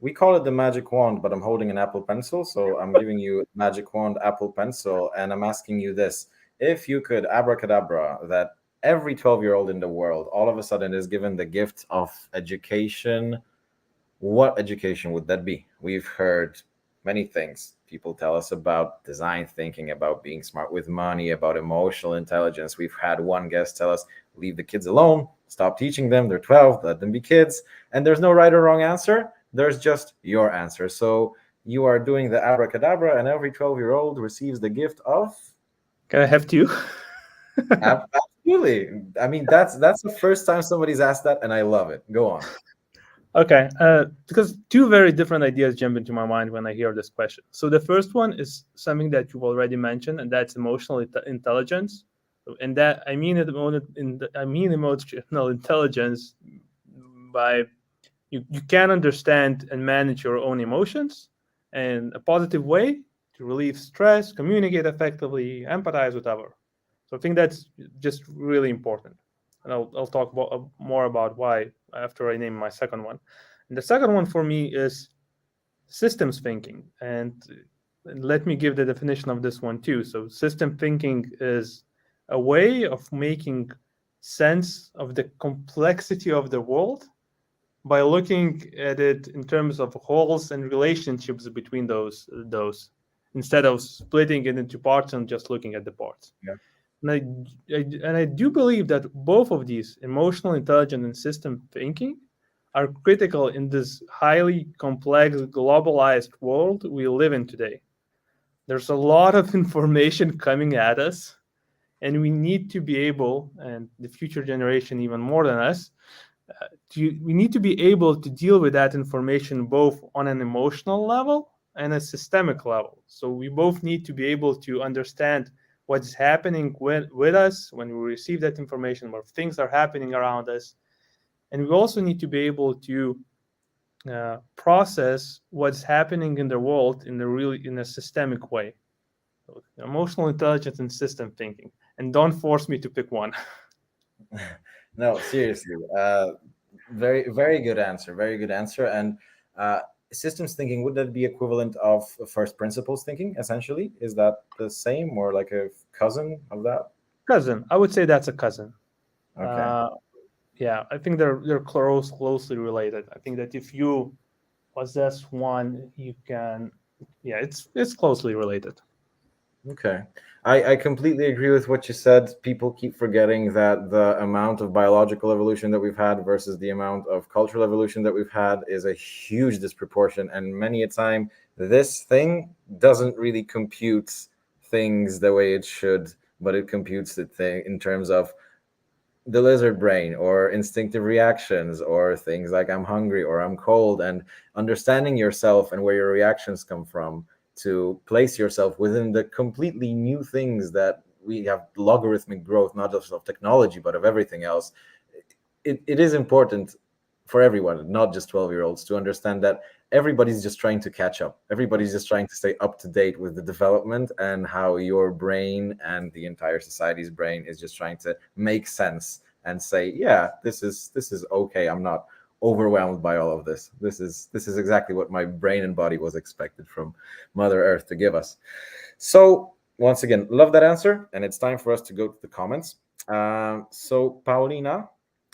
We call it the magic wand, but I'm holding an Apple Pencil, so I'm giving you magic wand, Apple Pencil, and I'm asking you this: if you could abracadabra that every 12-year-old in the world all of a sudden is given the gift of education, what education would that be? We've heard many things. People tell us about design thinking, about being smart with money, about emotional intelligence. We've had one guest tell us, leave the kids alone, stop teaching them. They're 12, let them be kids. And there's no right or wrong answer. There's just your answer. So you are doing the abracadabra, and every 12-year-old receives the gift of. Can I have two? Absolutely. I mean, that's the first time somebody's asked that, and I love it. Go on. Okay, because two very different ideas jump into my mind when I hear this question. So the first one is something that you've already mentioned, and that's emotional intelligence. And that I mean emotional intelligence by you can understand and manage your own emotions in a positive way to relieve stress, communicate effectively, empathize with others. So I think that's just really important. And I'll talk more about why after I name my second one. And the second one for me is systems thinking. And let me give the definition of this one too. So system thinking is a way of making sense of the complexity of the world by looking at it in terms of wholes and relationships between those instead of splitting it into parts and just looking at the parts. Yeah. And I do believe that both of these, emotional intelligence and system thinking, are critical in this highly complex, globalized world we live in today. There's a lot of information coming at us, and we need to be able, and the future generation even more than us, we need to be able to deal with that information both on an emotional level and a systemic level. So we both need to be able to understand what's happening with us when we receive that information, what things are happening around us. And we also need to be able to process what's happening in the world in a systemic way. So emotional intelligence and system thinking. And don't force me to pick one. No, seriously. Very, very good answer. Very good answer. And uh, systems thinking, would that be equivalent of first principles thinking, essentially? Is that the same or like a cousin of that? Cousin. I would say that's a cousin. Okay. Uh, yeah, I think they're closely related. I think that if you possess one, you can. Yeah, it's closely related. Okay. I completely agree with what you said. People keep forgetting that the amount of biological evolution that we've had versus the amount of cultural evolution that we've had is a huge disproportion. And many a time, this thing doesn't really compute things the way it should, but it computes the thing in terms of the lizard brain or instinctive reactions or things like I'm hungry or I'm cold, and understanding yourself and where your reactions come from to place yourself within the completely new things that we have logarithmic growth, not just of technology but of everything else. It is important for everyone, not just 12-year-olds, to understand that everybody's just trying to catch up. Everybody's just trying to stay up to date with the development, and how your brain and the entire society's brain is just trying to make sense and say, yeah, this is okay. I'm not overwhelmed by all of this. This is exactly what my brain and body was expected from Mother Earth to give us. So once again, love that answer, and it's time for us to go to the comments. So Paulina,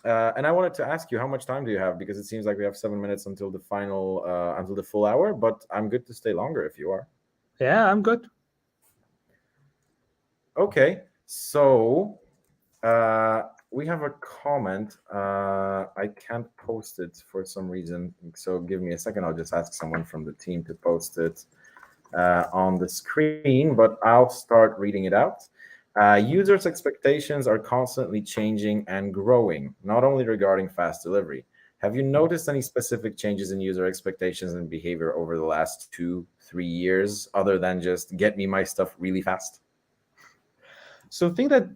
and I wanted to ask you, how much time do you have? Because it seems like we have 7 minutes until the final, until the full hour. But I'm good to stay longer if you are. Yeah, I'm good. Okay, so we have a comment. I can't post it for some reason, so give me a second. I'll just ask someone from the team to post it on the screen, but I'll start reading it out. Users' expectations are constantly changing and growing, not only regarding fast delivery. Have you noticed any specific changes in user expectations and behavior over the last 2, 3 years, other than just get me my stuff really fast? So I think that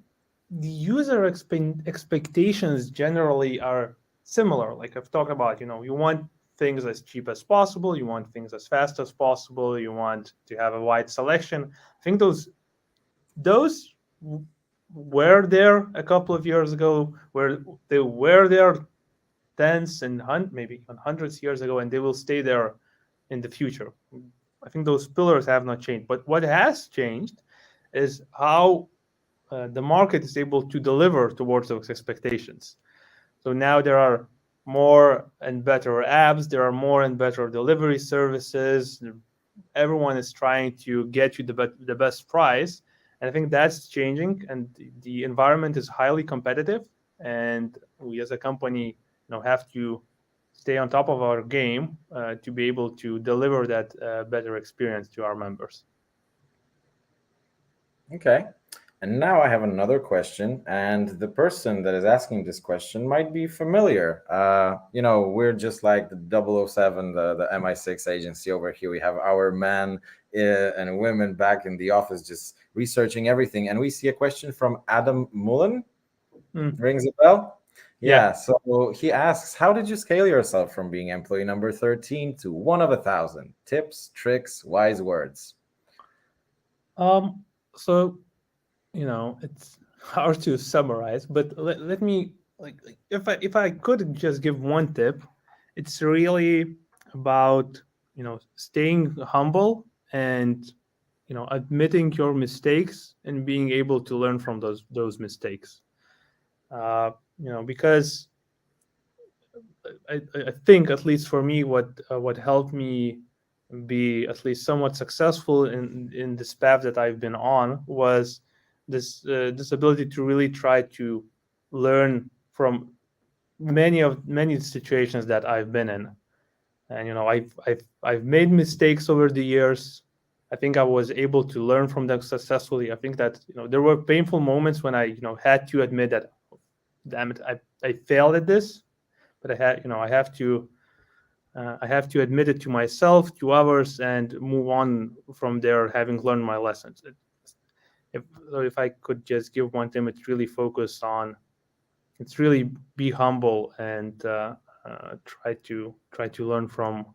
the user expectations generally are similar. Like I've talked about, you want things as cheap as possible, you want things as fast as possible, you want to have a wide selection. I think those were there a couple of years ago, where they were there tens and maybe hundreds years ago, and they will stay there in the future. I think those pillars have not changed. But what has changed is how the market is able to deliver towards those expectations. So now there are more and better apps, there are more and better delivery services. Everyone is trying to get you the best price. And I think that's changing, and the environment is highly competitive. And we as a company, have to stay on top of our game to be able to deliver that better experience to our members. Okay. And now I have another question, and the person that is asking this question might be familiar. We're just like the 007, the MI6 agency over here. We have our men and women back in the office just researching everything. And we see a question from Adam Mullen. Rings a bell? Yeah. Yeah. So he asks, how did you scale yourself from being employee number 13 to one of 1,000? Tips, tricks, wise words. So it's hard to summarize, but let me, like if I could just give one tip, it's really about staying humble and admitting your mistakes and being able to learn from those mistakes. Because I think, at least for me, what helped me be at least somewhat successful in this path that I've been on was this ability to really try to learn from many situations that I've been in. And I've made mistakes over the years. I think I was able to learn from them successfully. I think that there were painful moments when I had to admit that, damn it, I failed at this, but I have to admit it to myself, to others, and move on from there, having learned my lessons. If I could just give one thing, it's really be humble and try to learn from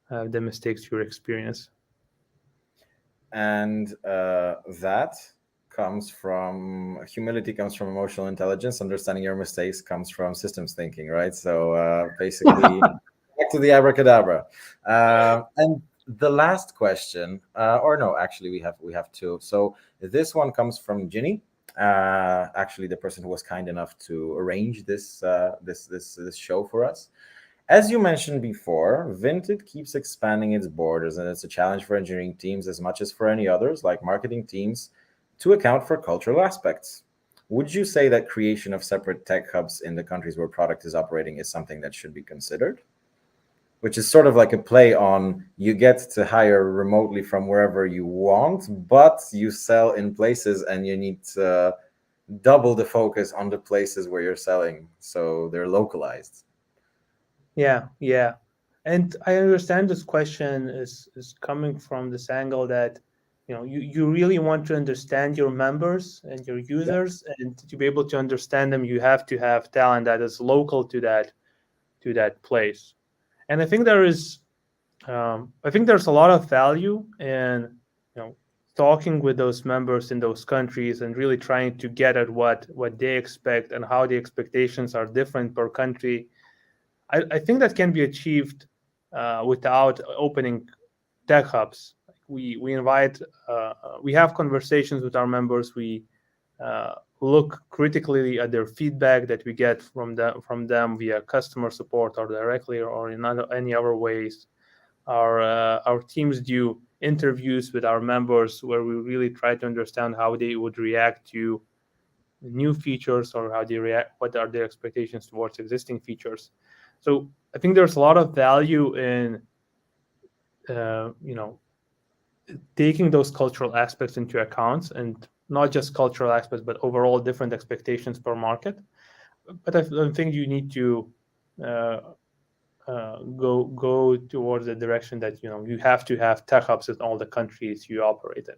the mistakes you experience. And that comes from humility, comes from emotional intelligence. Understanding your mistakes comes from systems thinking, right? So basically, back to the abracadabra. And the last question, or no, actually, we have two. So this one comes from Ginny. Actually, the person who was kind enough to arrange this show for us. As you mentioned before, Vinted keeps expanding its borders, and it's a challenge for engineering teams as much as for any others, like marketing teams, to account for cultural aspects. Would you say that creation of separate tech hubs in the countries where product is operating is something that should be considered? Which is sort of like a play on you get to hire remotely from wherever you want, but you sell in places and you need to double the focus on the places where you're selling, so they're localized. Yeah, yeah. And I understand this question is coming from this angle that you really want to understand your members and your Yeah, users, and to be able to understand them, you have to have talent that is local to that place. And I think there's a lot of value in talking with those members in those countries and really trying to get at what they expect and how the expectations are different per country. I think that can be achieved without opening tech hubs. We invite, we have conversations with our members. We look critically at their feedback that we get from them via customer support or directly or in any other ways. Our teams do interviews with our members where we really try to understand how they would react to new features or how they react, what are their expectations towards existing features. So I think there's a lot of value in you know taking those cultural aspects into account, and not just cultural aspects but overall different expectations per market. But I think you need to uh, go towards the direction that you have to have tech hubs in all the countries you operate in.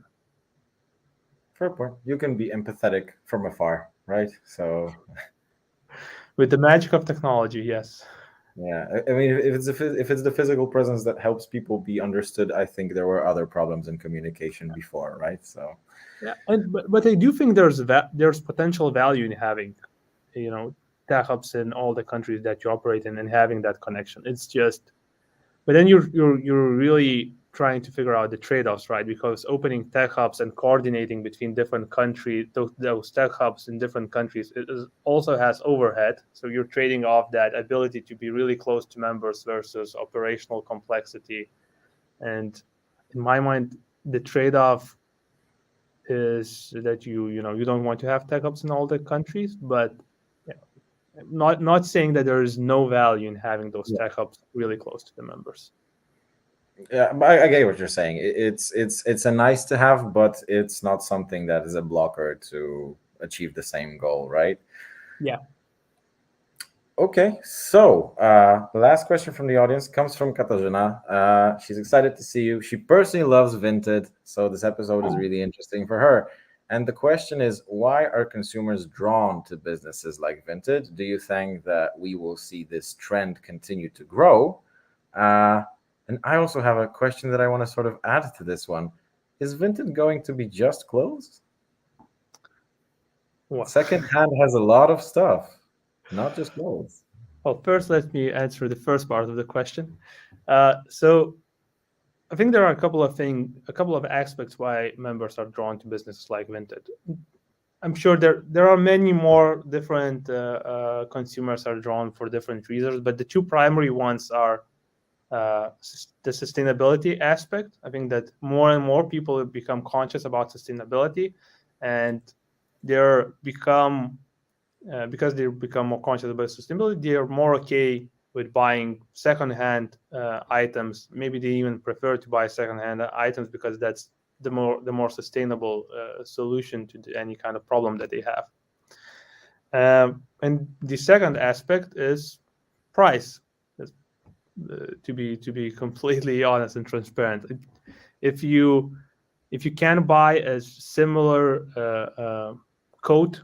fair point. You can be empathetic from afar, right? So With the magic of technology, yes. yeah, I mean, if it's the physical presence that helps people be understood, I think there were other problems in communication before, right? So Yeah, but I do think there's potential value in having tech hubs in all the countries that you operate in and having that connection. It's just, but then you're really trying to figure out the trade-offs, right? Because opening tech hubs and coordinating between different countries, those tech hubs in different countries, also has overhead. So you're trading off that ability to be really close to members versus operational complexity. And in my mind, the trade-off is that you don't want to have tech hubs in all the countries, but yeah, not saying that there is no value in having those yeah, tech hubs really close to the members. yeah, but I get what you're saying. It's a nice to have, but it's not something that is a blocker to achieve the same goal, right? Yeah. Okay, so the last question from the audience comes from Katarzyna. She's excited to see you. She personally loves Vinted, so this episode is really interesting for her. And the question is, why are consumers drawn to businesses like Vinted? Do you think that we will see this trend continue to grow? Uh, and I also have a question that I want to sort of add to this one. Is Vinted going to be just clothes? Well, Secondhand has a lot of stuff, not just clothes. well, first let me answer the first part of the question. So I think there are a couple of aspects why members are drawn to businesses like Vinted. I'm sure there are many more different consumers are drawn for different reasons, but the two primary ones are the sustainability aspect. I think that more and more people have become conscious about sustainability, and they're become because they become more conscious about sustainability, they are more okay with buying secondhand items. Maybe they even prefer to buy secondhand items because that's the more sustainable solution to any kind of problem that they have. And the second aspect is price. To be completely honest and transparent, if you can buy a similar coat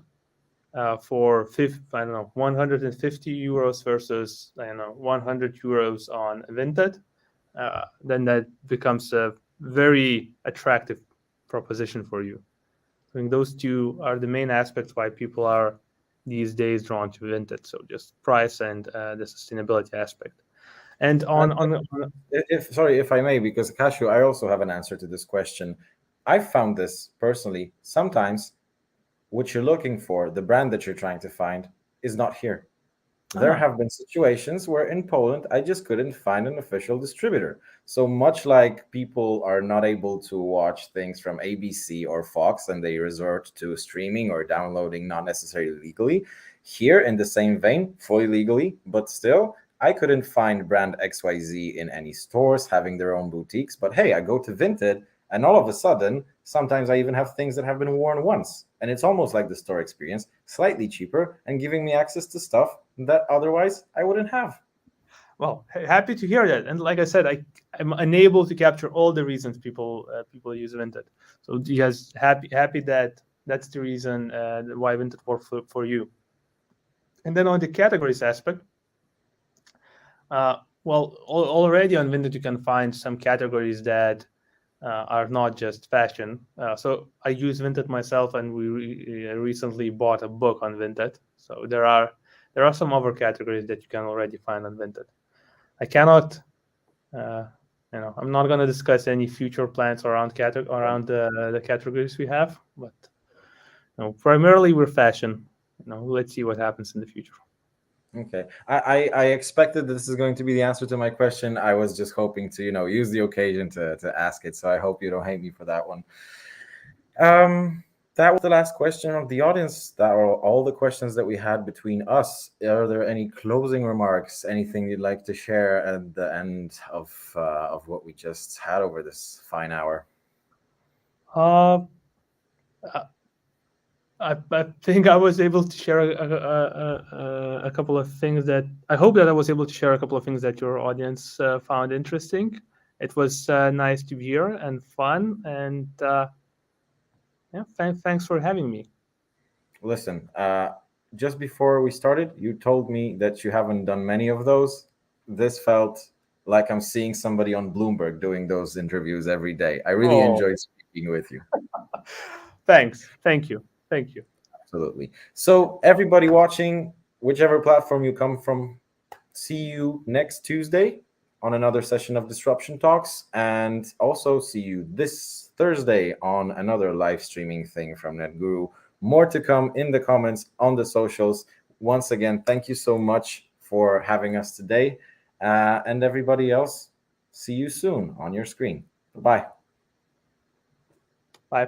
for I don't know, 150 euros versus 100 euros on Vinted, then that becomes a very attractive proposition for you. I think those two are the main aspects why people are these days drawn to Vinted. So just price and the sustainability aspect. And on If sorry, if I may, because Cashew, I also have an answer to this question. I found this personally. Sometimes what you're looking for, the brand that you're trying to find, is not here. There Ah, have been situations where in Poland I just couldn't find an official distributor. So much like people are not able to watch things from ABC or Fox and they resort to streaming or downloading not necessarily legally, here in the same vein, fully legally, but still, I couldn't find brand XYZ in any stores having their own boutiques. But hey, I go to Vinted and all of a sudden, sometimes I even have things that have been worn once. And it's almost like the store experience, slightly cheaper and giving me access to stuff that otherwise I wouldn't have. well, happy to hear that. And like I said, I'm unable to capture all the reasons people use Vinted. So yes, happy that that's the reason why Vinted worked for you. And then on the categories aspect, well, already on Vinted you can find some categories that are not just fashion. So I use Vinted myself, and we recently bought a book on Vinted. So there are some other categories that you can already find on Vinted. I cannot, uh, I'm not going to discuss any future plans around the categories we have, but primarily we're fashion. Let's see what happens in the future. Okay. I expected this is going to be the answer to my question. I was just hoping to, use the occasion to ask it. So I hope you don't hate me for that one. That was the last question of the audience. That are all the questions that we had between us. Are there any closing remarks? Anything you'd like to share at the end of what we just had over this fine hour? Uh, I think I was able to share a couple of things that I hope that I was able to share a couple of things that your audience found interesting. It was nice to hear and fun, and yeah, thanks for having me. Listen, just before we started, you told me that you haven't done many of those. This felt like I'm seeing somebody on Bloomberg doing those interviews every day. I really Oh, enjoyed speaking with you. thanks. Thank you. Absolutely. So, everybody watching, whichever platform you come from, see you next Tuesday on another session of Disruption Talks. And also see you this Thursday on another live streaming thing from NetGuru. More to come in the comments on the socials. Once again, thank you so much for having us today. And everybody else, see you soon on your screen. Bye. Bye.